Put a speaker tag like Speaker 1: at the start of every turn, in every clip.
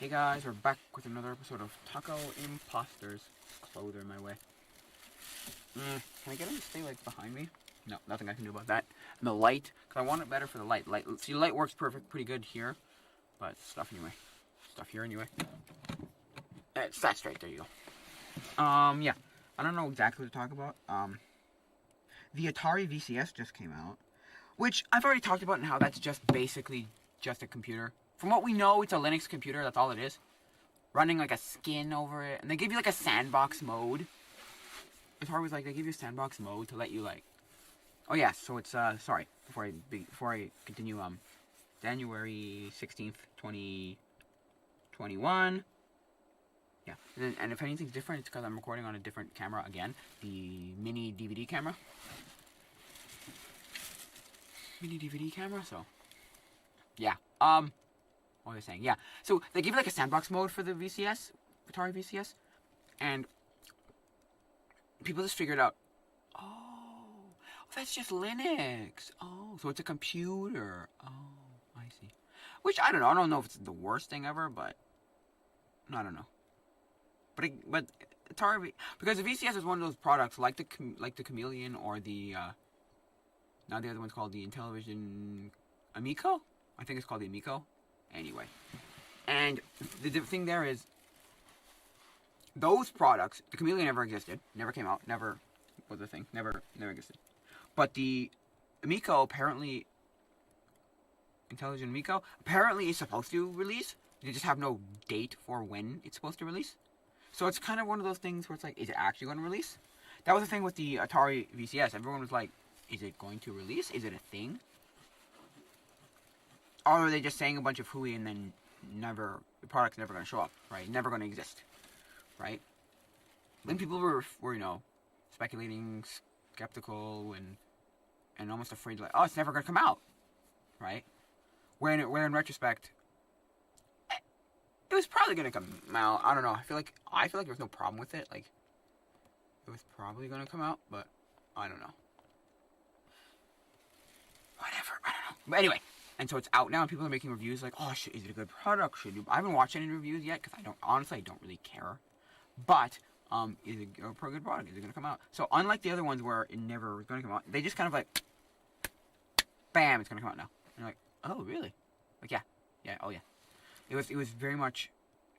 Speaker 1: Hey guys, we're back with another episode of Tacoimposters. Clothes are in my way. Can I get him to stay like behind me? No, nothing I can do about that. And the light, because I want it better for the light. See, light works pretty good here, but stuff anyway. Stuff here anyway. It's that straight. There you go. Yeah. I don't know exactly what to talk about. The Atari VCS just came out, which I've already talked about and how that's just basically just a computer. From what we know, it's a Linux computer, that's all it is. Running like a skin over it, and they give you like a sandbox mode. Atari was like, they give you a sandbox mode to let you like... Oh yeah, so it's, sorry, before I continue, January 16th, 2021. Yeah, and if anything's different, it's because I'm recording on a different camera again. The mini DVD camera. So... Yeah, what was I saying? Yeah. So they give you like a sandbox mode for the VCS, Atari VCS, and people just figured out, oh, that's just Linux. Oh, so it's a computer. Oh, I see. Which I don't know. I don't know if it's the worst thing ever, but I don't know. But Atari, because the VCS is one of those products like the Chameleon or the now the other one's called the Intellivision Amico. I think it's called the Amico. Anyway. And the thing there is, those products, the Chameleon never existed. Never came out. Never was a thing. Never existed. But the Amico, apparently, Intelligent Amico, apparently is supposed to release. They just have no date for when it's supposed to release. So it's kind of one of those things where it's like, is it actually going to release? That was the thing with the Atari VCS. Everyone was like, is it going to release? Is it a thing? Or are they just saying a bunch of hooey and then the product's never going to show up, right? Never going to exist, right? Then people were you know, speculating, skeptical, and almost afraid, like, oh, it's never going to come out, right? Where in retrospect, it was probably going to come out. I don't know. I feel like there was no problem with it. Like, it was probably going to come out, but I don't know. Whatever. I don't know. But anyway. And so it's out now, and people are making reviews like, oh, is it a good product? I haven't watched any reviews yet, because honestly, I don't really care. But, is it a good product? Is it going to come out? So, unlike the other ones where it never was going to come out, they just kind of like, bam, it's going to come out now. And you're like, oh, really? Like, yeah, oh, yeah. It was very much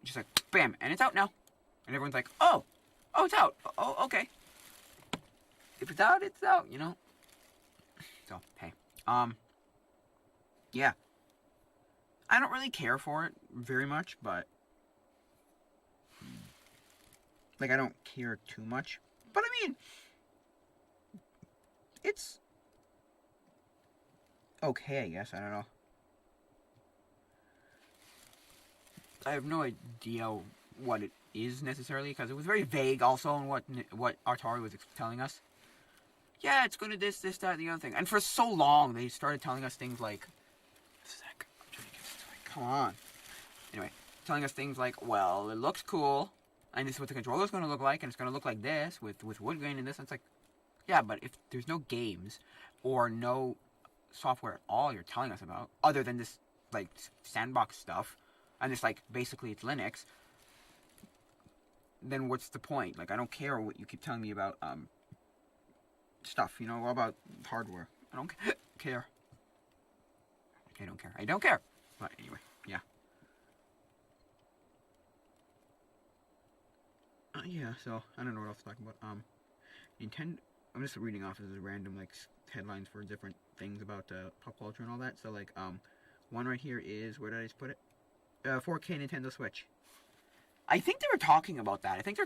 Speaker 1: just like, bam, and it's out now. And everyone's like, oh, it's out. Oh, okay. If it's out, it's out, you know? So, hey, yeah. I don't really care for it very much, but like, I don't care too much. But I mean, it's okay, I guess. I don't know. I have no idea what it is necessarily, because it was very vague also on what Atari was telling us. Yeah, it's going to this, that, the other thing. And for so long, they started telling us things like, come on. Anyway, telling us things like, well, it looks cool, and this is what the controller's going to look like, and it's going to look like this, with wood grain and this, and it's like, yeah, but if there's no games, or no software at all you're telling us about, other than this, like, sandbox stuff, and it's like, basically it's Linux, then what's the point? Like, I don't care what you keep telling me about, stuff, you know, about hardware. I don't care. I don't care. But anyway, yeah. Yeah, so, I don't know what else to talk about. Nintendo, I'm just reading off as random, like, headlines for different things about, pop culture and all that. So, like, one right here is, where did I just put it? 4K Nintendo Switch. I think they were talking about that. I think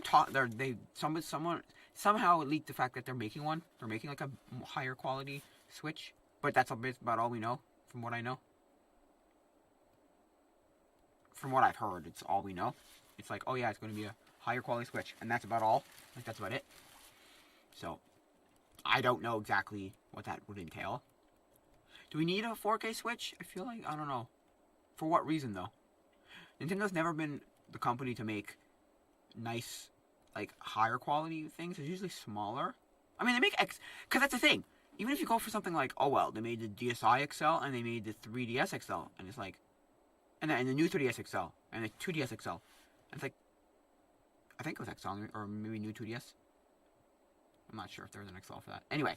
Speaker 1: someone somehow leaked the fact that they're making one. They're making, like, a higher quality Switch. But that's about all we know, from what I know. From what I've heard, it's all we know. It's like, oh yeah, it's going to be a higher quality Switch, and that's about all. Like, that's about it. So, I don't know exactly what that would entail. Do we need a 4K Switch? I feel like, I don't know. For what reason, though? Nintendo's never been the company to make nice, like, higher quality things. It's usually smaller. I mean, they make because that's the thing. Even if you go for something like, oh well, they made the DSi XL, and they made the 3DS XL, and it's like, and then the new 3DS XL and the 2DS XL. And it's like, I think it was XL or maybe new 2DS. I'm not sure if there was an XL for that. Anyway,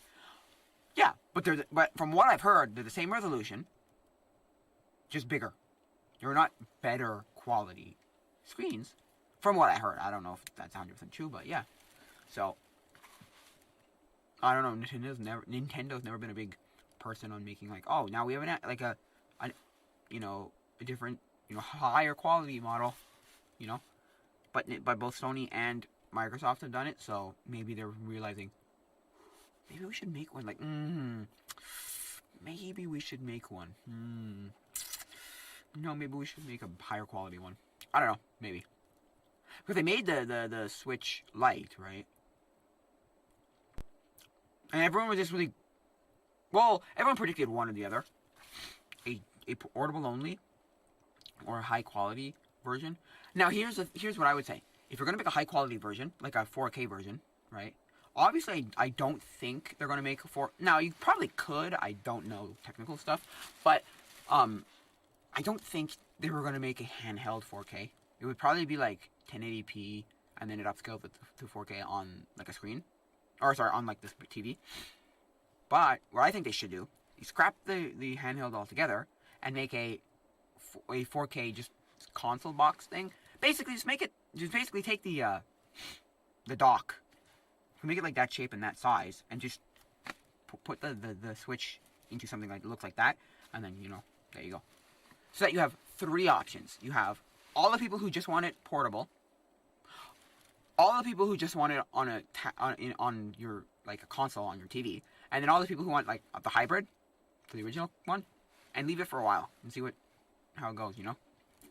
Speaker 1: yeah, but from what I've heard, they're the same resolution, just bigger. They're not better quality screens, from what I heard. I don't know if that's 100% true, but yeah. So I don't know. Nintendo's never been a big person on making like, oh, now we have a different, higher quality model, but both Sony and Microsoft have done it, so maybe they're realizing maybe we should make one. Like, maybe we should make one. No, maybe we should make a higher quality one. I don't know, maybe. Because they made the Switch Lite, right? And everyone was just really... Well, everyone predicted one or the other. A portable only, or a high quality version. Now, here's what I would say. If you're going to make a high quality version, like a 4K version, right? Obviously, I don't think they're going to make a 4... Now, you probably could. I don't know technical stuff. But, I don't think they were going to make a handheld 4K. It would probably be like 1080p, and then it upscales to 4K on like a screen. Or, sorry, on like this TV. But, what I think they should do, is scrap the handheld altogether, and make a 4K just console box thing. Basically, just basically take the dock, make it like that shape and that size, and just put the Switch into something like that looks like that, and then, there you go. So that you have 3 options. You have all the people who just want it portable, all the people who just want it on your, like, a console on your TV, and then all the people who want, like, the hybrid for the original one, and leave it for a while and see how it goes,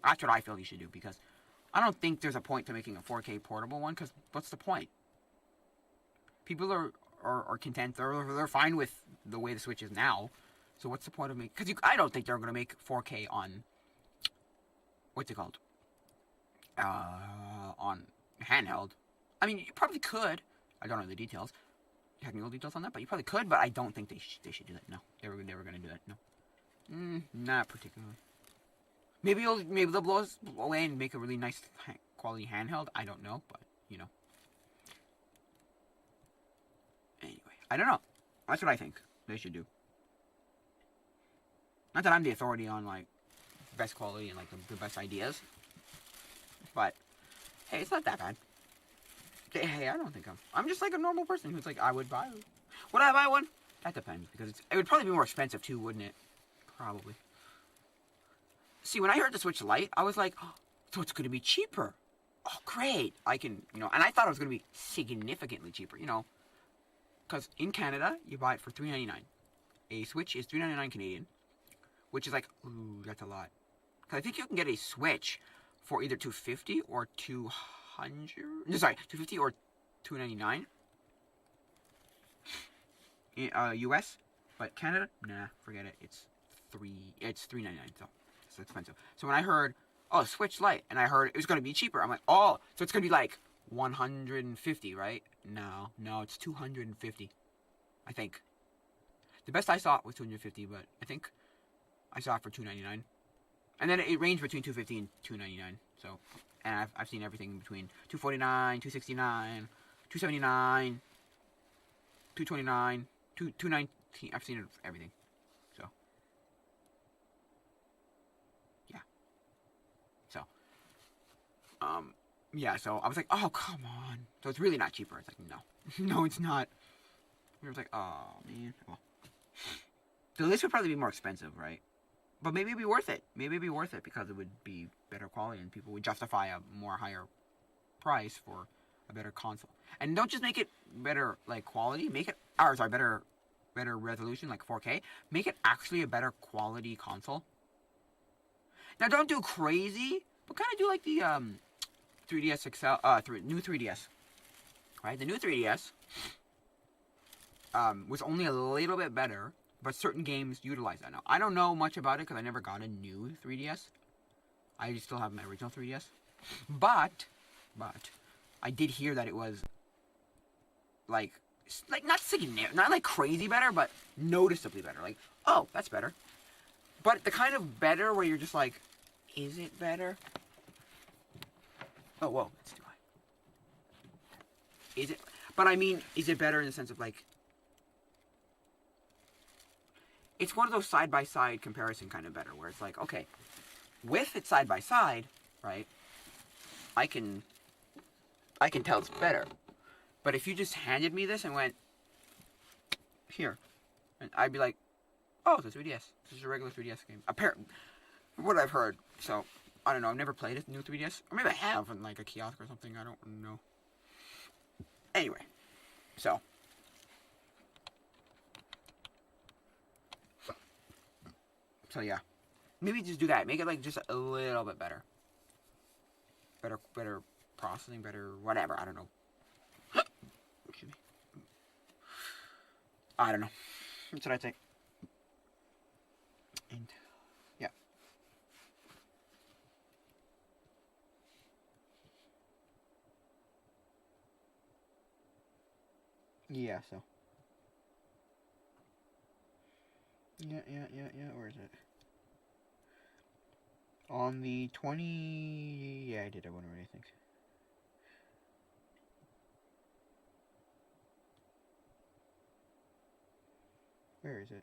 Speaker 1: That's what I feel you should do, because I don't think there's a point to making a 4K portable one, because what's the point? People are content, they're fine with the way the Switch is now, so what's the point of making... Because I don't think they're going to make 4K on... What's it called? On handheld. I mean, you probably could. I don't know the technical details on that, but you probably could, but I don't think they should do that. No, they were going to do that. No. Not particularly. Maybe they'll blow us away and make a really nice quality handheld. I don't know, but, Anyway, I don't know. That's what I think they should do. Not that I'm the authority on, like, best quality and, like, the best ideas. But, hey, it's not that bad. Hey, I don't think I'm just like a normal person who's like, I would buy one. Would I buy one? That depends, because it would probably be more expensive too, wouldn't it? Probably. See, when I heard the Switch Lite, I was like, oh, so it's going to be cheaper. Oh, great. I can, and I thought it was going to be significantly cheaper, because in Canada, you buy it for $3.99. A Switch is $3.99 Canadian, which is like, ooh, that's a lot. Because I think you can get a Switch for either $250 or $200. Sorry, $250 or $299 in US, but Canada, nah, forget it. It's $3.99, so it's expensive. So when I heard, oh, Switch Lite, and I heard it was going to be cheaper, I'm like, oh, so it's going to be like $150, right? No, it's $250, I think. The best I saw was $250, but I think I saw it for $299, and then it ranged between $250 and $299. So, and I've seen everything between $249, $269, $279, $229, $219. I've seen everything. So, yeah. So, yeah. So I was like, oh, come on. So it's really not cheaper. It's like, no, no, it's not. I was like, oh man. Well, so this would probably be more expensive, right? But maybe it'd be worth it. Maybe it'd be worth it because it would be better quality and people would justify a more higher price for a better console. And don't just make it better, like, quality. Make it, better resolution, like 4K. Make it actually a better quality console. Now, don't do crazy, but kind of do like the 3DS XL, new 3DS. Right? The new 3DS was only a little bit better, but certain games utilize that now. I don't know much about it because I never got a new 3DS. I still have my original 3DS. But I did hear that it was like not like crazy better, but noticeably better. Like, oh, that's better. But the kind of better where you're just like, is it better? Oh, whoa, it's too high. Is it? But I mean, is it better in the sense of like, it's one of those side-by-side comparison kind of better, where it's like, okay, with it side-by-side, right, I can tell it's better. But if you just handed me this and went, here, and I'd be like, oh, it's a 3DS. This is a regular 3DS game. Apparently, what I've heard. So, I don't know. I've never played a new 3DS. Or maybe I have in like a kiosk or something. I don't know. Anyway, so. So yeah. Maybe just do that. Make it like just a little bit better. Better processing, better whatever. I don't know. Excuse me. I don't know. That's what I'd say. And yeah. Yeah, so. Yeah. Where is it? On the 20... Yeah, I did. I wonder what he thinks. Where is it?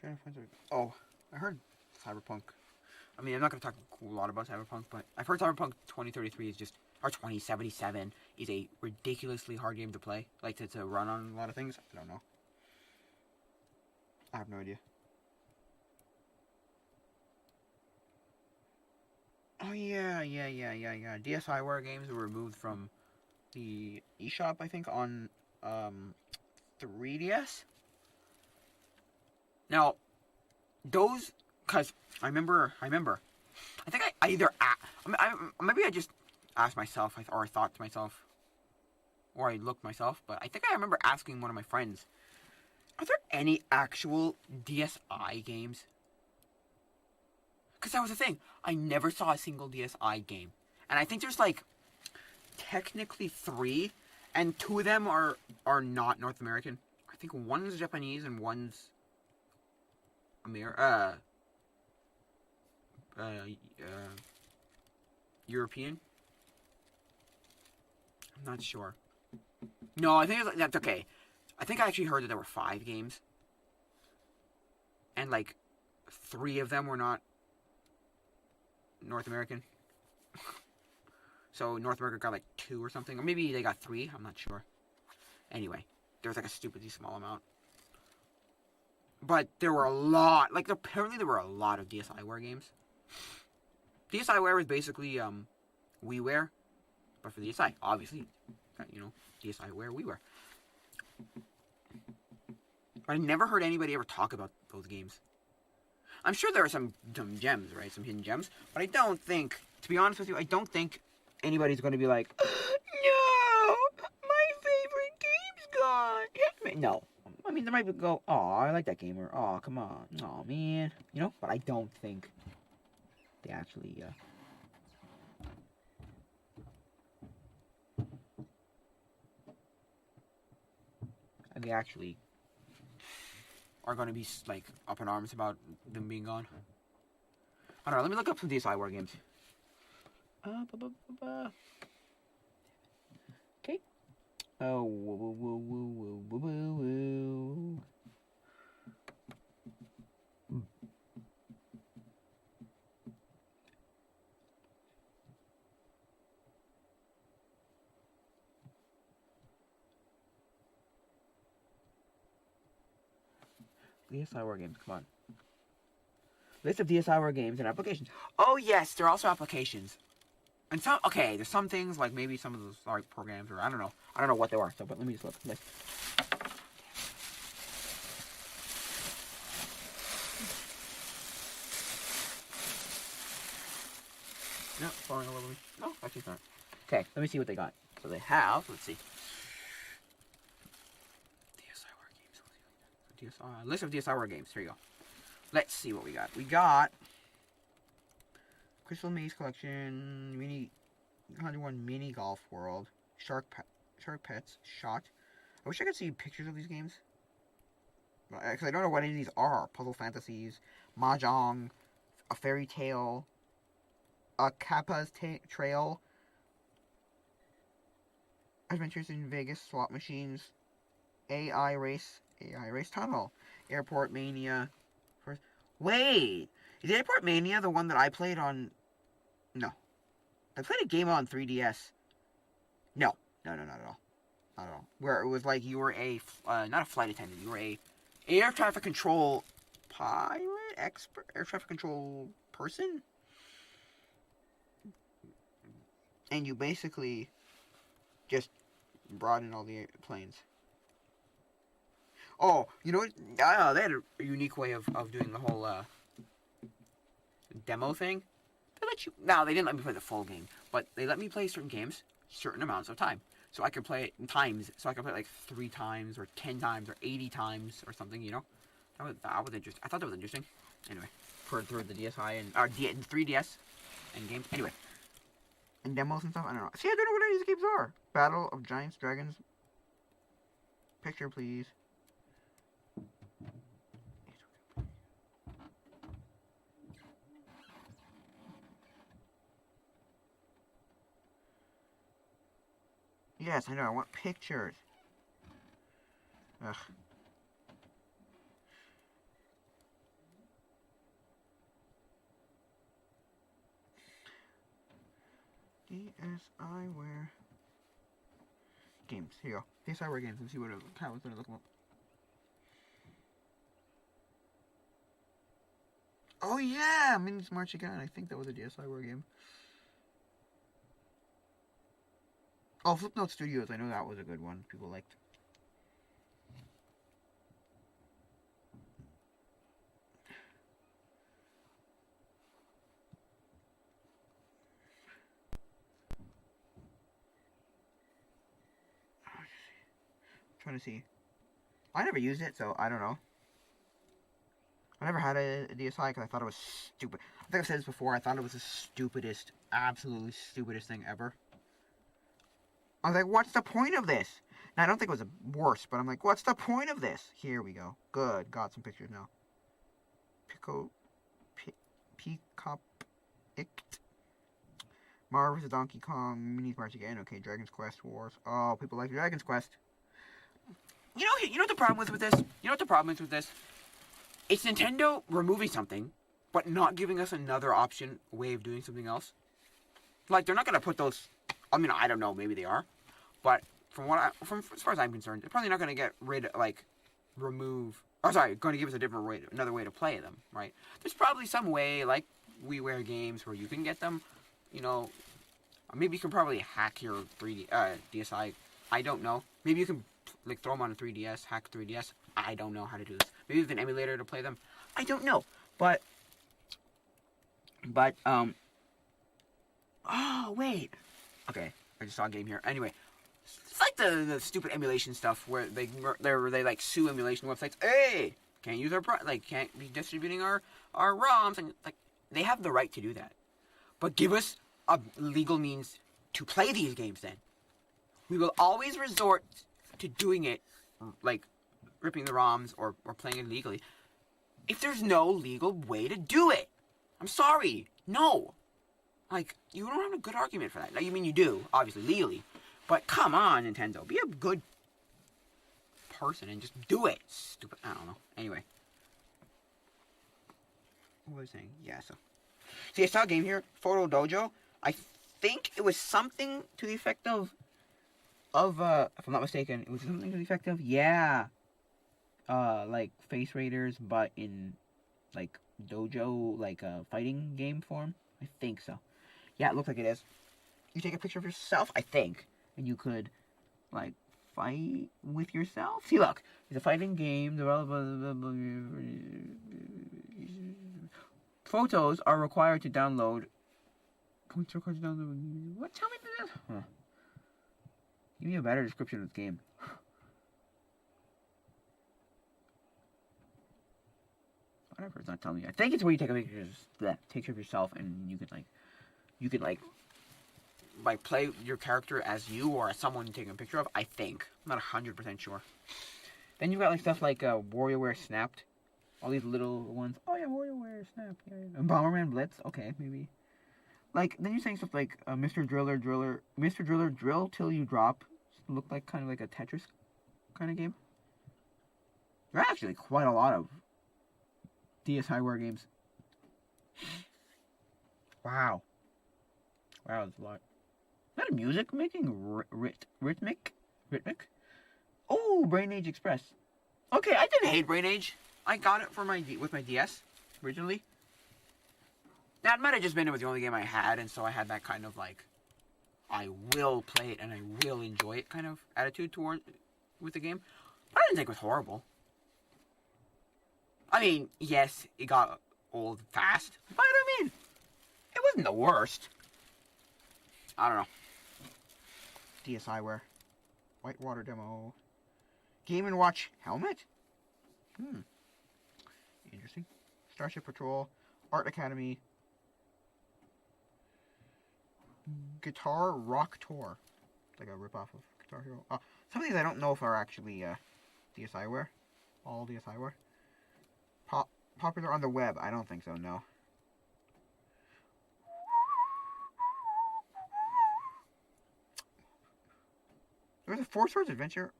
Speaker 1: Trying to find something. Oh, I heard Cyberpunk. I mean, I'm not going to talk a lot about Cyberpunk, but I've heard Cyberpunk 2033 is just, or 2077 is a ridiculously hard game to play, like to run on a lot of things. I don't know. I have no idea. Oh yeah. DSiWare games were removed from the eShop, I think, on 3DS. Now, those, cause I remember. I think I either maybe I just asked myself, or I thought to myself, or I looked myself, but I think I remember asking one of my friends, are there any actual DSi games? Because that was the thing. I never saw a single DSi game. And I think there's like, technically 3, and 2 of them are not North American. I think one's Japanese and one's European. I'm not sure. No, I think that's okay. I think I actually heard that there were 5 games. And like 3 of them were not North American. So North America got like 2 or something. Or maybe they got 3, I'm not sure. Anyway, there was like a stupidly small amount. But there were a lot, like apparently there were a lot of DSiWare games. DSiWare is basically WiiWare, but for the DSi, obviously, you know, DSiWare, WiiWare. But I never heard anybody ever talk about those games. I'm sure there are some gems, right? Some hidden gems. But I don't think, to be honest with you, I don't think anybody's going to be like, no, my favorite game's gone. I mean, no. I mean, there might be go, oh, I like that game, or oh, come on, oh man, you know. But I don't think they actually. They actually are going to be like up in arms about them being gone. I don't know. Let me look up some DSiWare games. Okay. Oh, woo. DSiWare games, come on. List of DSiWare games and applications. Oh yes, there are also applications. And some, okay, there's some things, like maybe some of those like programs, or I don't know what they are, so, but let me just look. List. No, falling all over me. No, actually it's not. Okay, let me see what they got. So they have, let's see. List of DSiWare games. Here you go. Let's see what we got. We got Crystal Maze Collection, 101 Mini Golf World, Shark Pets, Shot. I wish I could see pictures of these games. Because I don't know what any of these are. Puzzle Fantasies, Mahjong, A Fairy Tale, A Kappa's Trail, Adventures in Vegas, Slot Machines, AI Race Tunnel, Airport Mania. Wait! Is Airport Mania the one that I played on... No. I played a game on 3DS. No, not at all. Not at all. Where it was like you were a... not a flight attendant. You were a air traffic control pilot? Expert? Air traffic control person? And you basically just brought in all the planes. Oh, you know what? They had a unique way of doing the whole demo thing. They let you... No, they didn't let me play the full game. But they let me play certain games, certain amounts of time. So I could play it in times. So I could play it like 3 times, or 10 times, or 80 times, or something, you know? That was interesting. I thought that was interesting. Anyway, for the DSi and... 3DS and games. Anyway. And demos and stuff, I don't know. See, I don't know what any of these games are. Battle of Giants, Dragons. Picture, please. Yes, I know, I want pictures. Ugh. DSiWare games. Here you go. DSiWare games. Let's see what how it's gonna look like. Oh yeah, Minions March Again. I think that was a DSiWare game. Oh, Flipnote Studios. I know that was a good one. People liked. Trying to see. I never used it, so I don't know. I never had a DSi because I thought it was stupid. I think I've said this before. I thought it was the stupidest, absolutely stupidest thing ever. I was like, what's the point of this? Now, I don't think it was worse, but I'm like, what's the point of this? Here we go. Good. Got some pictures now. Peacock. Mario vs. Donkey Kong. Minis March Again. Okay, Dragon's Quest Wars. Oh, people like Dragon's Quest. You know what the problem is with this? You know what the problem is with this? It's Nintendo removing something, but not giving us another option, way of doing something else. Like, they're not going to put those... I mean, I don't know, maybe they are. But from as far as I'm concerned, they're probably not going to get rid of, like, remove... Or, sorry, going to give us a different way, another way to play them, right? There's probably some way, like WiiWare games, where you can get them, you know... Maybe you can probably hack your 3D, DSi. I don't know. Maybe you can, like, throw them on a 3DS, hack 3DS. I don't know how to do this. Maybe with an emulator to play them. I don't know. But, oh, wait. Okay, I just saw a game here. Anyway, it's like the stupid emulation stuff where they like sue emulation websites. Hey, can't use our can't be distributing our ROMs, and like they have the right to do that. But give us a legal means to play these games. Then we will always resort to doing it, like ripping the ROMs or playing it illegally, if there's no legal way to do it. I'm sorry, no. Like, you don't have a good argument for that. Now, you mean you do, obviously, legally. But come on, Nintendo. Be a good person and just do it. Stupid. I don't know. Anyway. What was I saying? Yeah, so. See, I saw a game here, Photo Dojo. I think it was something to the effect of, if I'm not mistaken, it was something to the effect of, yeah, like, Face Raiders, but in, like, dojo, like, fighting game form. I think so. Yeah, it looks like it is. You take a picture of yourself, I think, and you could, like, fight with yourself. See, look, it's a fighting game. Photos are required to download. What? Tell me this. Huh. Give me a better description of this game. Whatever, it's not telling me. I think it's where you take a picture of yourself, and you could, like, you can like play your character as you or as someone you're taking a picture of. I think. I'm not 100% sure. Then you've got like stuff like WarioWare Snapped. All these little ones. Oh yeah, WarioWare Snapped. Yeah, yeah. And Bomberman Blitz. Okay, maybe. Like then you're saying stuff like Mr. Driller Drill Till You Drop. Look like kind of like a Tetris kind of game. There are actually quite a lot of DSiWare games. Wow. Wow, that's a lot. Is that a music making rhythmic? Oh, Brain Age Express. Okay, I didn't hate Brain Age. I got it for with my DS originally. That might have just been it was the only game I had, and so I had that kind of like, I will play it and I will enjoy it kind of attitude with the game. But I didn't think it was horrible. I mean, yes, it got old fast, but I mean, it wasn't the worst. I don't know. DSiWare. Whitewater demo. Game & Watch helmet? Interesting. Starship Patrol. Art Academy. Guitar Rock Tour. It's like a ripoff of Guitar Hero. Some of these I don't know if are actually DSiWare. All DSiWare. Popular on the web. I don't think so, no. There's a Four Swords Adventure.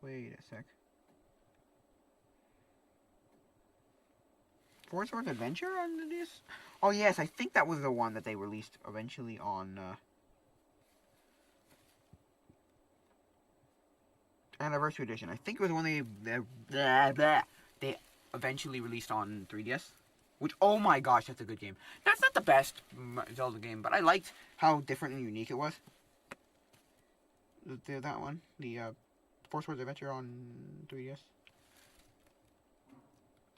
Speaker 1: Wait a sec. Four Swords Adventure on the DS? Oh yes, I think that was the one that they released eventually on Anniversary Edition. I think it was the one they eventually released on 3DS. Which, oh my gosh, that's a good game. That's not the best Zelda game, but I liked how different and unique it was. That one, the Four Swords Adventure on 3DS.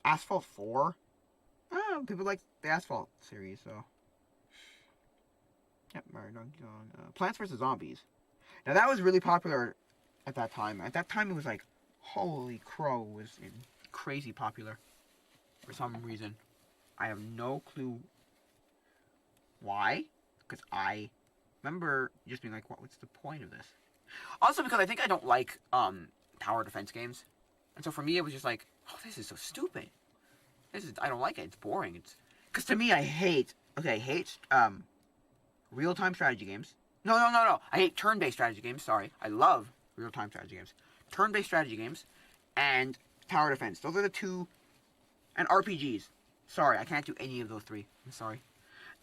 Speaker 1: Asphalt 4? Oh, people like the Asphalt series, so. Yep, Mario Donkey Kong. Plants vs. Zombies. Now, that was really popular at that time. At that time, it was like, holy crow, it was crazy popular for some reason. I have no clue why, because I remember just being like, what's the point of this? Also, because I think I don't like tower defense games, and so for me, it was just like, oh, this is so stupid. I don't like it. It's boring. Because to me, I hate real-time strategy games. No. I hate turn-based strategy games. Sorry, I love real-time strategy games. Turn-based strategy games and tower defense. Those are the two, and RPGs. Sorry, I can't do any of those three. I'm sorry.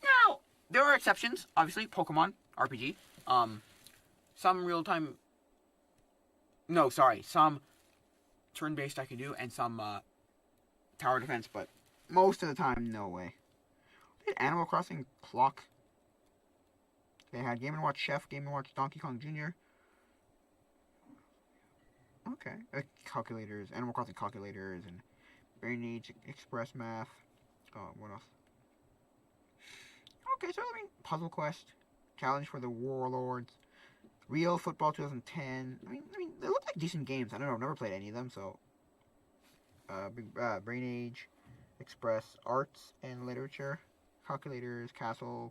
Speaker 1: Now, there are exceptions. Obviously, Pokemon RPG. Some real-time... No, sorry. Some turn-based I can do, and some tower defense, but most of the time, no way. They had Animal Crossing Clock. They had Game & Watch Chef, Game & Watch Donkey Kong Jr. Okay. Calculators, Animal Crossing calculators, and Brain Age Express Math. What else? Okay, so I mean, Puzzle Quest, Challenge for the Warlords, Real Football 2010. I mean, they look like decent games. I don't know. I've never played any of them, so. Brain Age, Express, Arts and Literature, Calculators, Castle,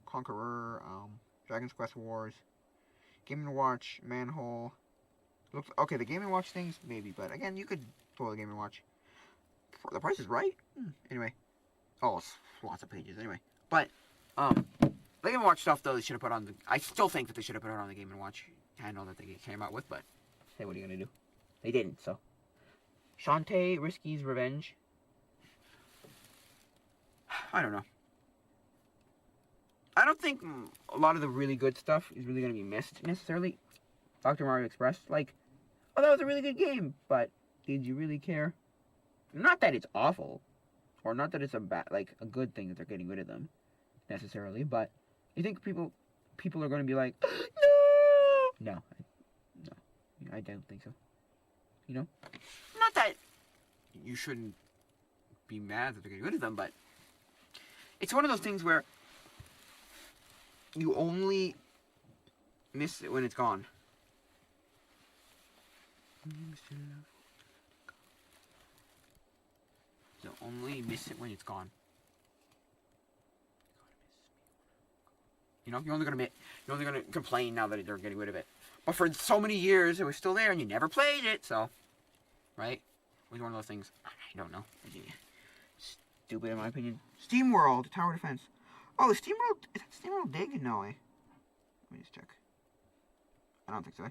Speaker 1: Conqueror, Dragon's Quest Wars, Game & Watch, Manhole. Looks okay. The Game & Watch things, maybe, but again, you could pull the Game & Watch. The price is right. Anyway, it's lots of pages. Anyway, but the Game & Watch stuff, though, they should have put on the... I still think that they should have put it on the Game & Watch handle that they came out with, but... Hey, what are you going to do? They didn't, so... Shantae, Risky's Revenge. I don't know. I don't think a lot of the really good stuff is really going to be missed, necessarily. Dr. Mario Express, like... Oh, that was a really good game, but... Did you really care? Not that it's awful. Or not that it's a good thing that they're getting rid of them, necessarily, but... You think people are going to be like, no, I don't think so. You know, not that you shouldn't be mad that they're getting rid of them, but it's one of those things where you only miss it when it's gone. You'll only miss it when it's gone. You know, you're only gonna complain now that they're getting rid of it. But for so many years, it was still there, and you never played it. So, right? It was one of those things. I don't know. Stupid, in my opinion. SteamWorld Tower Defense. Oh, SteamWorld. Is that SteamWorld Dig? No way. Let me just check. I don't think so.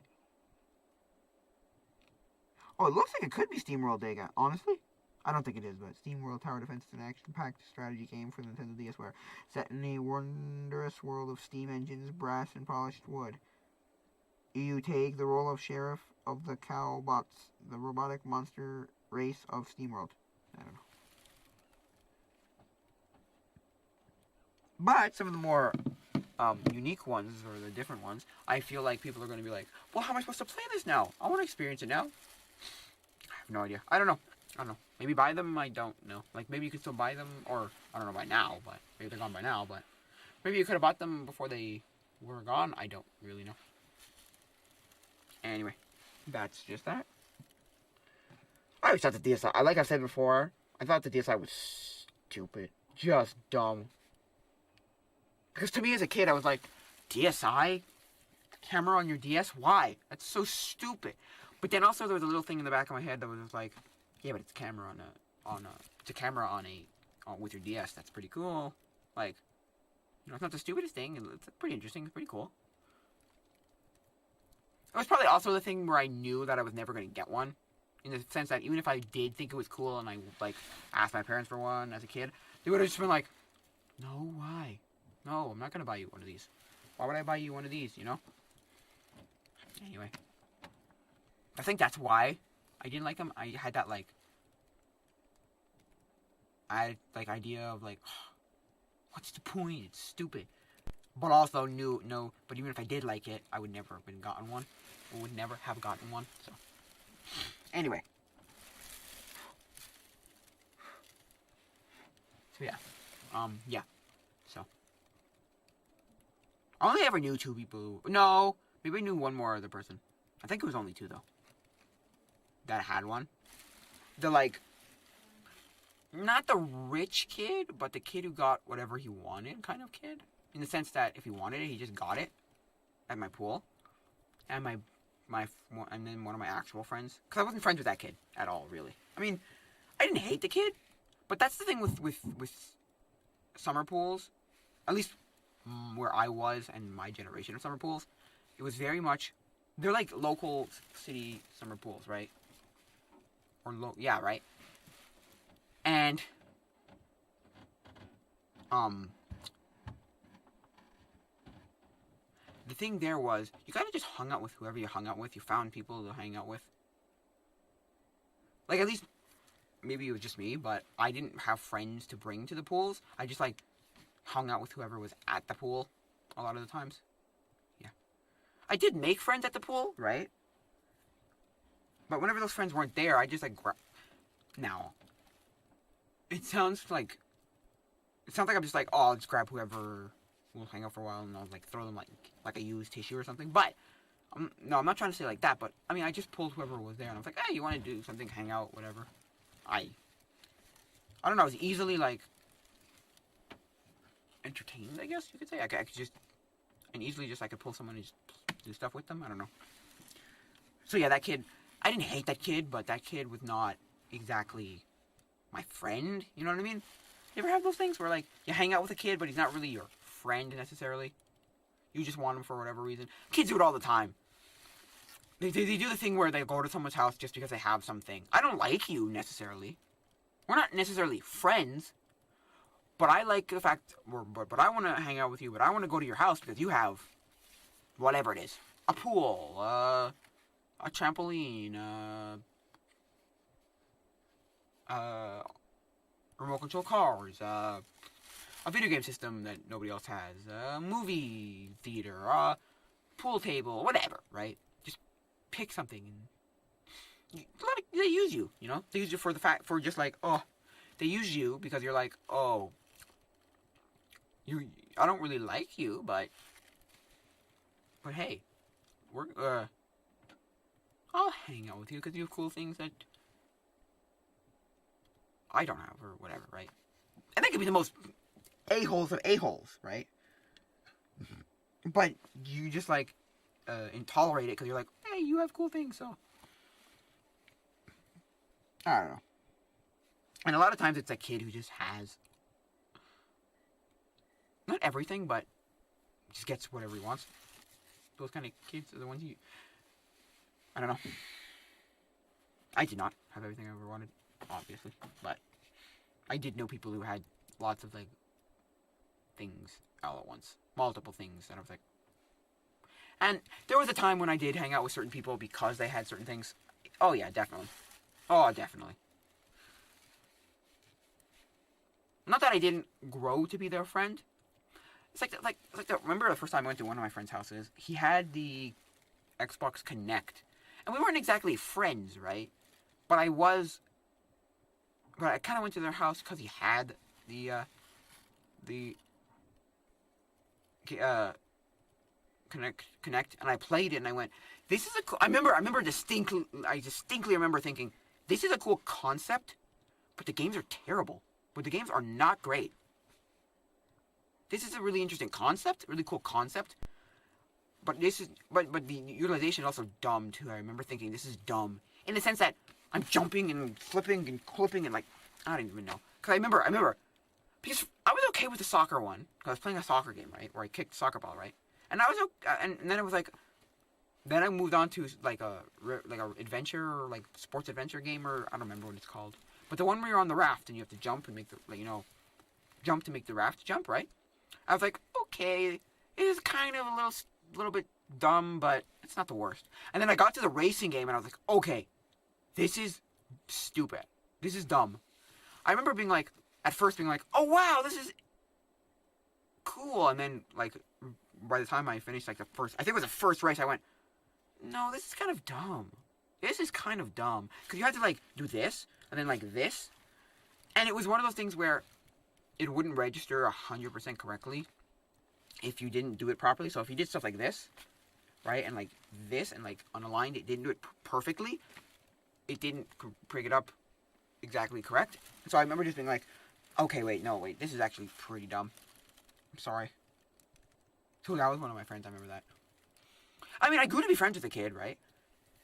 Speaker 1: Oh, it looks like it could be SteamWorld Dig. Honestly, I don't think it is, but SteamWorld Tower Defense is an action-packed strategy game for the Nintendo DSware, set in a wondrous world of steam engines, brass, and polished wood. You take the role of Sheriff of the Cowbots, the robotic monster race of SteamWorld. I don't know. But some of the more unique ones, or the different ones, I feel like people are going to be like, well, how am I supposed to play this now? I want to experience it now. I have no idea. I don't know. Maybe buy them, I don't know. Like, maybe you could still buy them, or, I don't know by now, but maybe they're gone by now, but maybe you could have bought them before they were gone. I don't really know. Anyway, that's just that. I always thought the DSi, like I've said before, I thought the DSi was stupid. Just dumb. Because to me as a kid, I was like, DSi? Camera on your DS? Why? That's so stupid. But then also there was a little thing in the back of my head that was like, yeah, but it's a camera it's a camera with your DS. That's pretty cool. Like, you know, it's not the stupidest thing. It's pretty interesting. It's pretty cool. It was probably also the thing where I knew that I was never going to get one. In the sense that even if I did think it was cool and I, like, asked my parents for one as a kid, they would have just been like, no, why? No, I'm not going to buy you one of these. Why would I buy you one of these, you know? Anyway. I think that's why I didn't like them. I had that, like, idea of, like, what's the point? It's stupid. But also but even if I did like it, I would never have gotten one. Or would never have gotten one, so. Anyway. So, yeah. Yeah. So. I only ever knew 2 people. No, maybe I knew one more other person. I think it was only 2, though. That had one. The, like, not the rich kid, but the kid who got whatever he wanted kind of kid. In the sense that if he wanted it, he just got it at my pool. And and then one of my actual friends. Because I wasn't friends with that kid at all, really. I mean, I didn't hate the kid. But that's the thing with summer pools. At least where I was and my generation of summer pools. It was very much... They're like local city summer pools, right? Yeah, right? And... the thing there was, you kind of just hung out with whoever you hung out with. You found people to hang out with. Like, at least, maybe it was just me, but I didn't have friends to bring to the pools. I just, like, hung out with whoever was at the pool a lot of the times. Yeah. I did make friends at the pool, right? But whenever those friends weren't there, I just, like, now, it sounds like I'm just like, oh, I'll just grab whoever... We'll hang out for a while and I'll like throw them like a used tissue or something. But no, I'm not trying to say like that. But I mean, I just pulled whoever was there and I was like, hey, you want to do something? Hang out, whatever. I don't know. I was easily like entertained, I guess you could say. I could just easily I could pull someone and just do stuff with them. I don't know. So yeah, that kid. I didn't hate that kid, but that kid was not exactly my friend. You know what I mean? You ever have those things where like you hang out with a kid, but he's not really your friend necessarily? You just want him for whatever reason. Kids do it all the time. They do the thing where they go to someone's house just because they have something. I don't like you necessarily. We're not necessarily friends. But I like the fact, but I want to hang out with you. But I want to go to your house because you have whatever it is: a pool, a trampoline, remote control cars, a video game system that nobody else has, a movie theater, a pool table, whatever, right? Just pick something. And they use you, you know? They use you for just like, oh, they use you because you're like, oh, I don't really like you, but hey, I'll hang out with you because you have cool things that I don't have, or whatever, right? And they could be the most a-holes of a-holes, right? But you just, like, intolerate it because you're like, hey, you have cool things, so. I don't know. And a lot of times it's a kid who just has, not everything, but just gets whatever he wants. Those kind of kids are the ones you, I don't know. I did not have everything I ever wanted, obviously, but I did know people who had lots of, like, things all at once. Multiple things, and I was like, and there was a time when I did hang out with certain people because they had certain things. Oh yeah, definitely. Oh, definitely. Not that I didn't grow to be their friend. It's like remember the first time I went to one of my friend's houses? He had the Xbox Connect, and we weren't exactly friends, right? But I kind of went to their house because he had the Connect, and I played it, and I went, "This is a cool." I distinctly remember thinking, "This is a cool concept, but the games are terrible. But the games are not great. This is a really interesting concept, really cool concept, but but the utilization is also dumb too." I remember thinking, "This is dumb," in the sense that I'm jumping and flipping and clipping and, like, I don't even know. Because I remember, because I was okay with the soccer one, because I was playing a soccer game, right, where I kicked the soccer ball, right, and I was okay, and then it was like, then I moved on to like a adventure, or like sports adventure game, or I don't remember what it's called, but the one where you're on the raft and you have to jump and make the, like, jump to make the raft jump, right? I was like, okay, it is kind of a little bit dumb, but it's not the worst. And then I got to the racing game and I was like, okay, this is stupid. This is dumb. I remember at first being like, oh wow, this is cool. And then, like, by the time I finished, like, I think it was the first race, I went, no, this is kind of dumb. This is kind of dumb. Because you had to, like, do this, and then, like, this. And it was one of those things where it wouldn't register 100% correctly if you didn't do it properly. So if you did stuff like this, right, and, like, this, and, like, unaligned, it didn't do it perfectly. It didn't bring it up exactly correct. And so I remember just being like, okay, wait, this is actually pretty dumb. I'm sorry. So that was one of my friends, I remember that. I mean, I grew to be friends with the kid, right?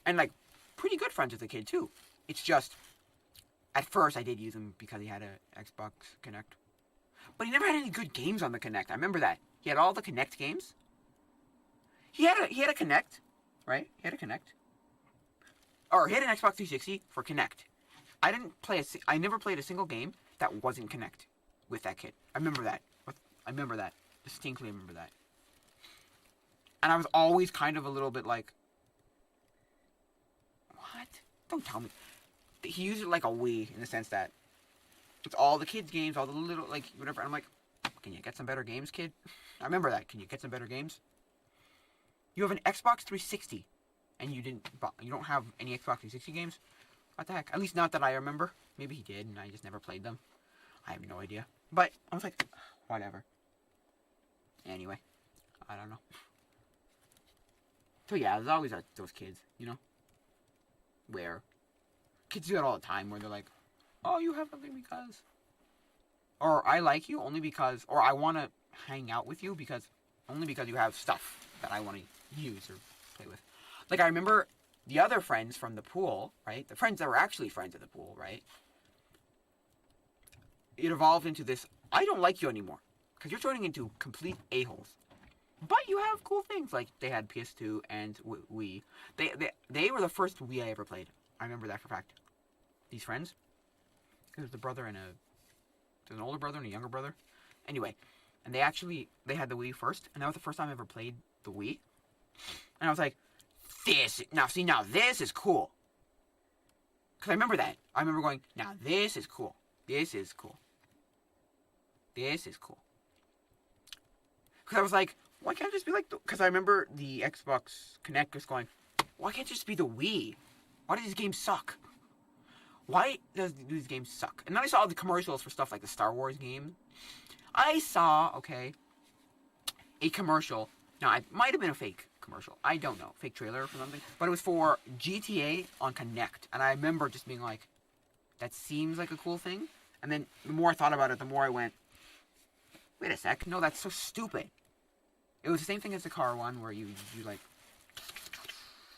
Speaker 1: And, like, pretty good friends with the kid, too. It's just, at first I did use him because he had a Xbox Connect. But he never had any good games on the Connect. I remember that. He had all the Connect games. He had a Connect, right? He had a Connect. Or he had an Xbox 360 for Connect. I never played a single game that wasn't Connect with that kid. I remember that. Distinctly remember that. And I was always kind of a little bit like, what? Don't tell me. He used it like a Wii, in the sense that it's all the kids' games, all the little, like, whatever. And I'm like, can you get some better games, kid? I remember that. Can you get some better games? You have an Xbox 360, and you don't have any Xbox 360 games? What the heck? At least not that I remember. Maybe he did, and I just never played them. I have no idea. But I was like, whatever. Anyway, I don't know. So yeah, there's always those kids, where kids do that all the time, where they're like, oh, you have something because, or I like you only because, or I want to hang out with you only because you have stuff that I want to use or play with. Like, I remember the other friends from the pool, right? The friends that were actually friends at the pool, right? It evolved into this, I don't like you anymore, because you're turning into complete a-holes. But you have cool things, like they had PS2 and Wii. They were the first Wii I ever played. I remember that for a fact. These friends. There's a brother and there's an older brother and a younger brother. Anyway, and they had the Wii first, and that was the first time I ever played the Wii. And I was like, now this is cool. Because I remember that. I remember going, now this is cool. This is cool. This is cool. Because I was like, why can't it just be like because I remember the Xbox Connect just going, why can't it just be the Wii? Why do these games suck? Why do these games suck? And then I saw the commercials for stuff like the Star Wars game. I saw, a commercial. Now, it might have been a fake commercial. I don't know. Fake trailer or something. But it was for GTA on Connect. And I remember just being like, that seems like a cool thing. And then the more I thought about it, the more I went, wait a sec, no, that's so stupid. It was the same thing as the car one, where you like,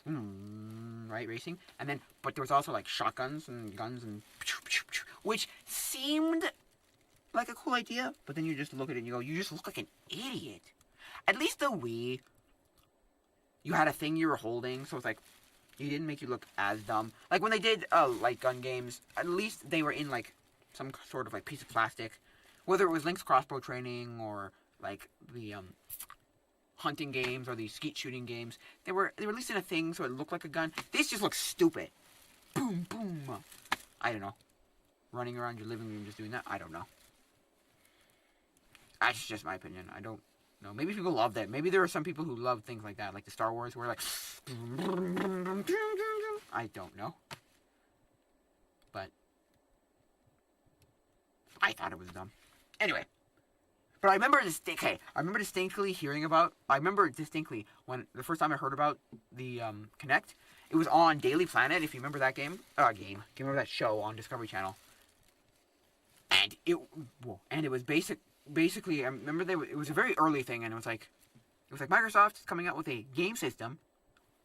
Speaker 1: right, racing, and then, but there was also like shotguns and guns and, which seemed like a cool idea, but then you just look at it and you go, you just look like an idiot. At least the Wii, you had a thing you were holding, so it's like, it didn't make you look as dumb. Like when they did light gun games, at least they were in like some sort of like piece of plastic, whether it was Link's crossbow training or like the hunting games or the skeet shooting games. They were at least in a thing so it looked like a gun. This just looks stupid. Boom, boom. I don't know. Running around your living room just doing that? I don't know. That's just my opinion. I don't know. Maybe people love that. Maybe there are some people who love things like that, like the Star Wars, where like, I don't know. But I thought it was dumb. Anyway. But I remember distinctly when the first time I heard about the Kinect, it was on Daily Planet, if you remember that game. If you remember that show on Discovery Channel. And it was basically, I remember it was a very early thing, and it was like Microsoft is coming out with a game system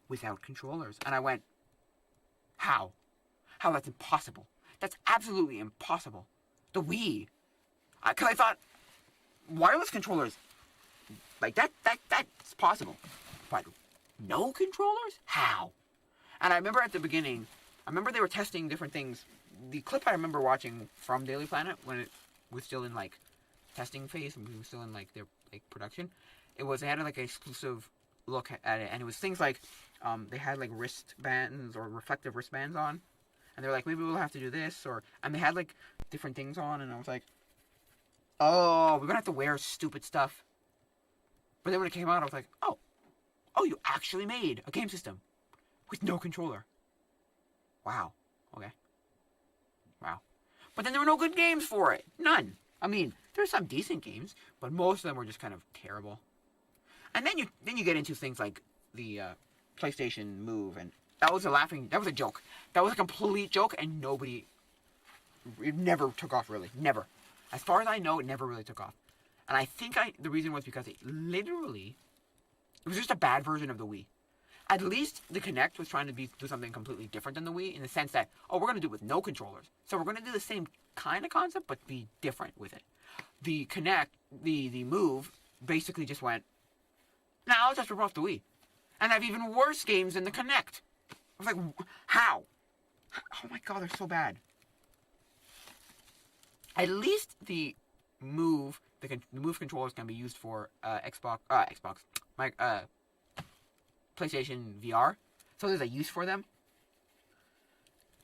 Speaker 1: without controllers. And I went, how? How? That's impossible. That's absolutely impossible. The Wii. Because I thought, wireless controllers, like that's possible. But no controllers? How? And I remember at the beginning, they were testing different things. The clip I remember watching from Daily Planet, when it was still in like testing phase and we were still in like their like production, they had like an exclusive look at it, and it was things like they had like wristbands or reflective wristbands on, and they're like, maybe we'll have to do this, and they had like different things on, and I was like, oh, we're gonna have to wear stupid stuff. But then when it came out, I was like, oh, you actually made a game system with no controller. Wow. Okay. Wow. But then there were no good games for it. None. I mean, there's some decent games, but most of them were just kind of terrible. And then you get into things like the PlayStation Move, and that was a joke. That was a complete joke, and it never took off, really. Never. As far as I know, it never really took off. And I think the reason was because it was just a bad version of the Wii. At least the Kinect was trying to do something completely different than the Wii, in the sense that, we're going to do it with no controllers. So we're going to do the same kind of concept, but be different with it. The Kinect, the Move, basically just went, I'll just rip off the Wii. And have even worse games than the Kinect. I was like, how? Oh my god, they're so bad. At least the Move, the Move controllers can be used for PlayStation VR, so there's a use for them.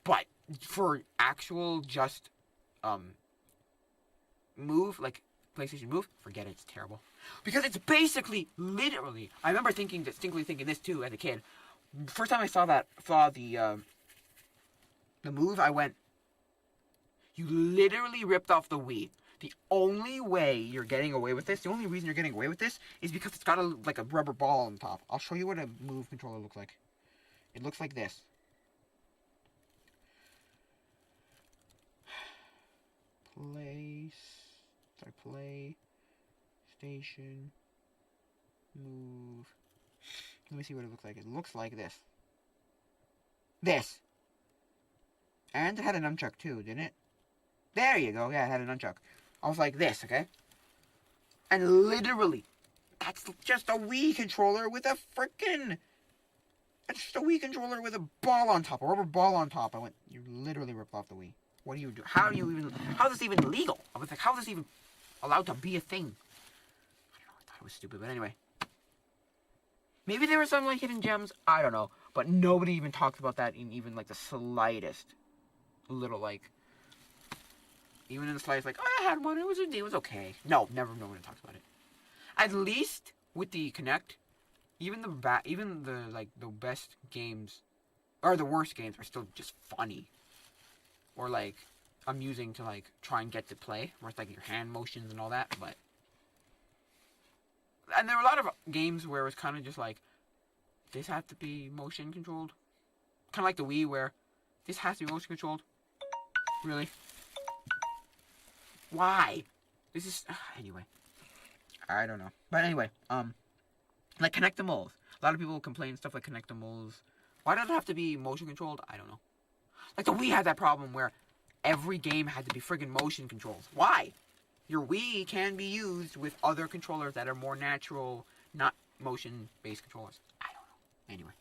Speaker 1: But for actual just Move, like PlayStation Move, forget it, it's terrible. Because it's basically, literally, I remember distinctly thinking this too as a kid. First time I saw the Move, I went, you literally ripped off the Wii. The only way you're getting away with this, the only reason you're getting away with this, is because it's got a rubber ball on top. I'll show you what a Move controller looks like. It looks like this. PlayStation Move. Let me see what it looks like. It looks like this. This. And it had a nunchuck too, didn't it? There you go. Yeah, it had a nunchuck. I was like this, okay? And literally, that's just a Wii controller with a freaking... It's just a Wii controller with a ball on top, a rubber ball on top. I went, you literally ripped off the Wii. What do you do? How is this even legal? I was like, how is this even allowed to be a thing? I don't know, I thought it was stupid, but anyway. Maybe there were some, hidden gems, I don't know. But nobody even talks about that in even, the slightest little, even in the slightest, I had one, it was okay. No, never, no one talks about it. At least with the Kinect, even the best games, or the worst games, are still just funny. Or, amusing to, try and get to play. Where it's, your hand motions and all that, but... And there were a lot of games where it was kind of just this has to be motion controlled. Kind of like the Wii, where this has to be motion controlled. Really? Why? This is anyway. I don't know. But anyway, like Connect-A-Moles. A lot of people complain stuff like Connect-A-Moles. Why does it have to be motion controlled? I don't know. Like the Wii had that problem where every game had to be friggin' motion controlled. Why? Your Wii can be used with other controllers that are more natural, not motion-based controllers. I don't know. Anyway.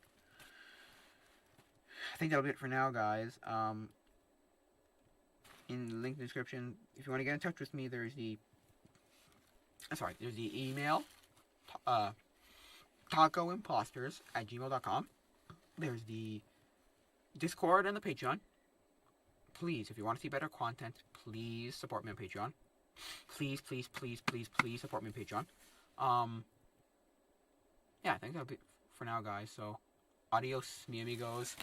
Speaker 1: I think that'll be it for now, guys. In the link in the description, if you want to get in touch with me, there's the email, tacoimposters@gmail.com. There's the Discord and the Patreon. Please, if you want to see better content, please support me on Patreon. Please, please, please, please, please support me on Patreon. Yeah, I think that'll be it for now, guys. So, adios, mi amigos.